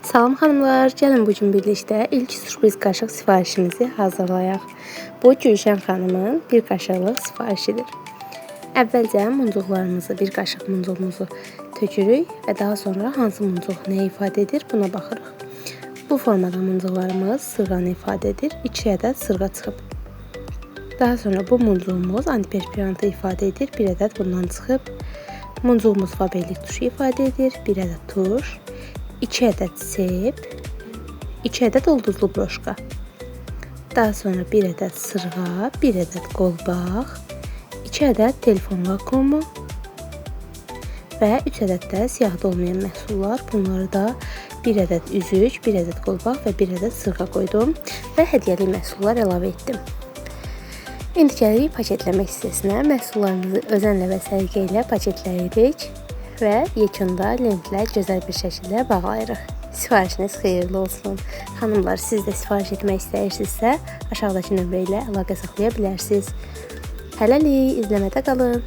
Salam xanımlar, gəlin bu gün birlikdə ilk sürpriz qaşıq sifarişimizi hazırlayaq. Bu Gülşən xanımın bir qaşıqlıq sifarişidir. Əvvəlcə muncuqlarımızı, bir qaşıq muncuğumuzu tökürük və daha sonra hansı muncuq nə ifadə edir buna baxırıq. Bu formada muncuqlarımız sırğanı ifadə edir. 2 ədəd sırğa çıxıb. Daha sonra bu muncuğumuz antiperspirantı ifadə edir. 1 ədəd bundan çıxıb. Muncuğumuz faberlik tuşu ifadə edir. 1 ədəd tuş. 2 ədəd sep, 2 ədəd ulduzlu broşka. Daha sonra 1 ədəd sırğa, 1 ədəd qolbaq, 2 ədəd telefon vakuumu və 3 ədəd də siyahıda olmayan məhsullar. Bunları da 1 ədəd üzük, 1 ədəd qolbaq və 1 ədəd sırğa qoydum və hədiyyəli məhsullar əlavə etdim. İndi gəlirik paketləmək hissəsinə. Məhsullarımızı özənlə və səliqə ilə paketləyirik və yekunda lentlə gözəl bir şəkildə bağlayırıq. Sifarişiniz xeyirli olsun. Xanımlar, siz də sifariş etmək istəyirsinizsə, aşağıdakı nömrə ilə əlaqə saxlaya bilərsiniz. Hələlik, izləmədə qalın.